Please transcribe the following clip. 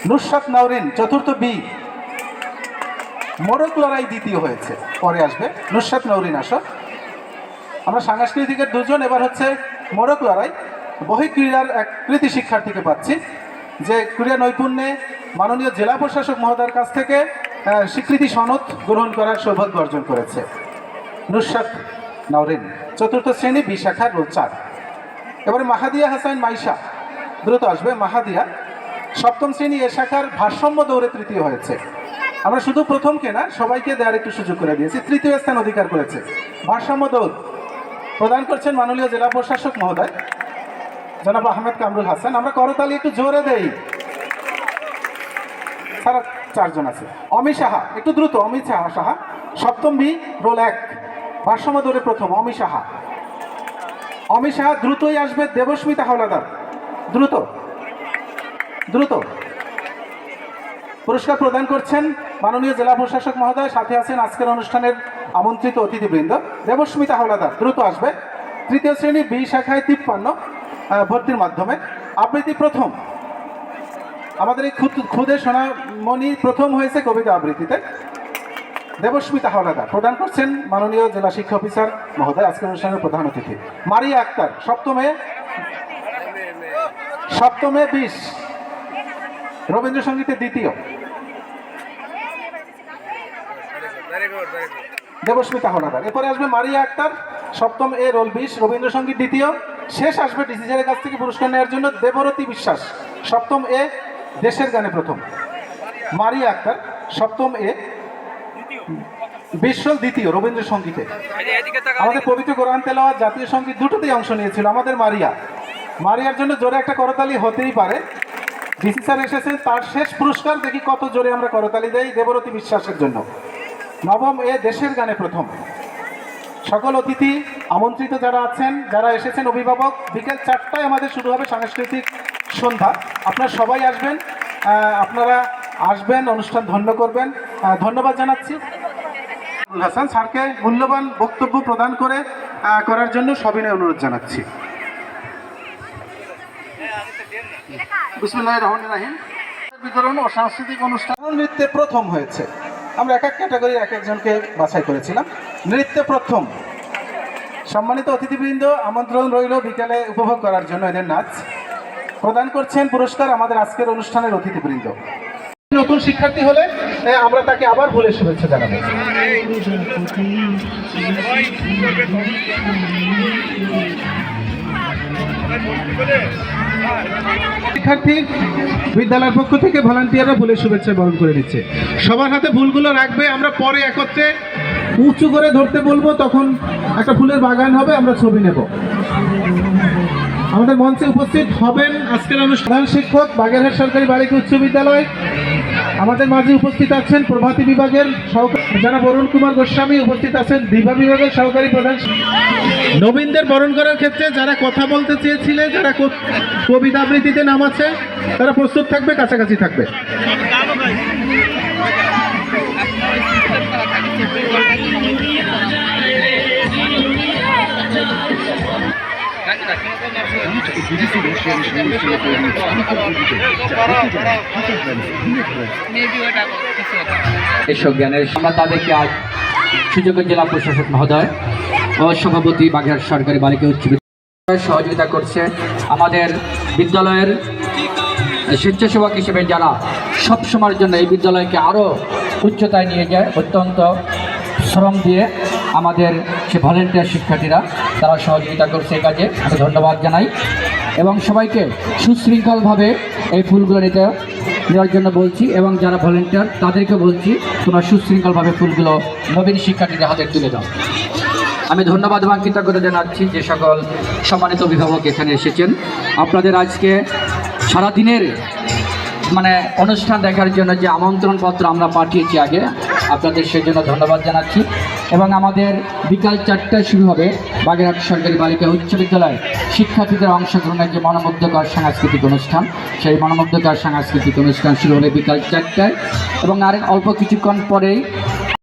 নুসরাত নওরিন চতুর্থ বি, মোরগ লড়াই দ্বিতীয় হয়েছে, পরে আসবে। নুসরাত নওরিন আসো। আমরা সাংস্কৃতিকের দুজন, এবার হচ্ছে মোরগ লড়াই। বহি ক্রীড়ার এক কৃতি শিক্ষার্থীকে পাচ্ছি, যে ক্রীড়া নৈপুণ্যে মাননীয় জেলা প্রশাসক মহোদয়ের কাছ থেকে স্বীকৃতি সনদ গ্রহণ করার সৌভাগ্য অর্জন করেছে। নুসরাত নওরিন চতুর্থ শ্রেণী বি শাখার রোল 4। এবারে মাহাদিয়া হাসান মাইশা, দ্রুত আসবে। মাহাদিয়া সপ্তম শ্রেণী এ শাখার ভারসাম্য দৌড়ে তৃতীয় হয়েছে। আমরা শুধু প্রথমকে না, সবাইকে দেওয়ার একটু সুযোগ করে দিয়েছি। তৃতীয় স্থান অধিকার করেছে। ভারসাম্য দৌড় প্রদান করছেন মাননীয় জেলা প্রশাসক মহোদয় জনাব আহমেদ কামরুল হাসান। আমরা করতালি একটু জোরে দেই। সারা 4 জন আছে। অমি সাহা, একটু দ্রুত। অমিত সাহা সপ্তম বি রোল 1, ভারসাম্য দৌড়ে প্রথম। অমি সাহা দ্রুতই আসবে। দেবস্মিতা হাওলাদার, দ্রুত দ্রুত। পুরস্কার প্রদান করছেন মাননীয় জেলা প্রশাসক মহোদয়, সাথে আছেন আজকের অনুষ্ঠানের আমন্ত্রিত অতিথিবৃন্দ। দেবস্মিতা হাওলাদার দ্রুত আসবে। তৃতীয় শ্রেণী বি শাখায় 53 ভর্তির মাধ্যমে। আবৃত্তি প্রথম, আমাদের এই খুদে সোনামণি প্রথম হয়েছে কবিতা আবৃত্তিতে। দেবস্মিতা হাওলাদার প্রদান করছেন মাননীয় জেলা শিক্ষা অফিসার মহোদয়, আজকের অনুষ্ঠানের প্রধান অতিথি। মারিয়া আক্তার সপ্তমে 20 রবীন্দ্রসঙ্গীতে দ্বিতীয়। দেবস্মিতা হাওলাদার। এরপরে আসবে মারিয়া আক্তার সপ্তম এ রোল 20 রবীন্দ্রসঙ্গীত দ্বিতীয়। শেষ আসবে ডিসিজারের কাছ থেকে পুরস্কার নেওয়ার জন্য দেবরতী বিশ্বাস সপ্তম এ দেশের গানে প্রথম। মারিয়া আক্তার সপ্তম এ বিশ্ব দ্বিতীয় রবীন্দ্রসঙ্গীতে। আমাদের পবিত্র কোরআন তেলাওয়াত, জাতীয় সঙ্গীত দুটোতেই অংশ নিয়েছিল আমাদের মারিয়ার জন্য জোরে একটা করতালি হতেই পারে। ডিসি স্যার এসেছেন, তার শেষ পুরস্কার দেখি কত জোরে আমরা করতালি দেই দেবরতী বিশ্বাসের জন্য। নবম এ দেশের গানে প্রথম। সকল অতিথি আমন্ত্রিত যারা আছেন, যারা এসেছেন, অভিভাবক, বিকেল 4টায় আমাদের শুরু হবে সাংস্কৃতিক সন্ধ্যা। আপনারা সবাই আসবেন, আপনারা আসবেন, অনুষ্ঠান ধন্য করবেন। ধন্যবাদ জানাচ্ছি হাসান স্যারকে মূল্যবান বক্তব্য প্রদান করার জন্য সবিনয় অনুরোধ জানাচ্ছি। বিসমিল্লাহির রহমানির রহিম। বিতরণ ও সাংস্কৃতিক অনুষ্ঠান নৃত্যে প্রথম হয়েছে। আমরা এক এক ক্যাটাগরি এক একজনকে বাছাই করেছিলাম। নৃত্যে প্রথম। সম্মানিত অতিথিবৃন্দ, আমন্ত্রণ রইল বিকালে উপভোগ করার জন্য এদের নাচ। প্রদান করছেন পুরস্কার আমাদের আজকের অনুষ্ঠানের অতিথিবৃন্দ। নতুন শিক্ষার্থী হলে আমরা তাকে আবার ভুলে শুভেচ্ছা জানাবো। শিক্ষার্থী বিদ্যালয়ের পক্ষ থেকে ভলান্টিয়াররা ফুলের শুভেচ্ছা বরণ করে নিচ্ছে। সবার হাতে ফুলগুলো রাখবে, আমরা পরে একত্রে উঁচু করে ধরতে বলবো, তখন একটা ফুলের বাগান হবে, আমরা ছবি নেব। আমাদের মঞ্চে উপস্থিত হবেন আজকের অনুষ্ঠান শিক্ষক বাগেরহাট সরকারি বালিকা উচ্চ বিদ্যালয়। আমাদের মাঝে উপস্থিত আছেন প্রভাতী বিভাগের যারা অরুণ কুমার গোস্বামী, উপস্থিত আছেন দিবা বিভাগের সহকারী প্রধান। নবীনদের বরণ করার ক্ষেত্রে যারা কথা বলতে চেয়েছিলেন, যারা কবিতা আবৃত্তিতে নাম আছে, তারা প্রস্তুত থাকবে, কাছাকাছি থাকবে। এসব জ্ঞানের আমরা তাদেরকে আজ সুযোগ্য জেলা প্রশাসক মহোদয় ও সভাপতি বাগেরহাট সরকারি বালিকা উচ্চ বিদ্যালয় সহযোগিতা করছে। আমাদের বিদ্যালয়ের স্বেচ্ছাসেবক হিসেবে যারা সবসময়ের জন্য এই বিদ্যালয়কে আরও উচ্চতায় নিয়ে যায়, অত্যন্ত শ্রম দিয়ে আমাদের সে ভলেন্টিয়ার শিক্ষার্থীরা তারা সহযোগিতা করছে এই কাজে, আমি ধন্যবাদ জানাই। এবং সবাইকে সুশৃঙ্খলভাবে এই ফুলগুলো নেওয়ার জন্য বলছি, এবং যারা ভলেন্টিয়ার তাদেরকে বলছি তোমরা সুশৃঙ্খলভাবে ফুলগুলো নবীন শিক্ষার্থীদের হাতে তুলে দাও। আমি ধন্যবাদ এবং কৃতজ্ঞতা জানাচ্ছি যে সকল সম্মানিত অভিভাবক এখানে এসেছেন। আপনাদের আজকে সারাদিনের অনুষ্ঠান দেখার জন্য যে আমন্ত্রণপত্র আমরা পাঠিয়েছি আগে, আপনাদের সেই জন্য ধন্যবাদ জানাচ্ছি। এবং আমাদের বিকাল 4টায় শুরু হবে বাগেরহাট সরকারি বালিকা উচ্চ বিদ্যালয় শিক্ষার্থীদের অংশগ্রহণের যে মনোমুগ্ধকর সাংস্কৃতিক অনুষ্ঠান, সেই মনোমুগ্ধকর সাংস্কৃতিক অনুষ্ঠান শুরু হবে বিকাল 4টায়। এবং আর অল্প কিছুক্ষণ পরেই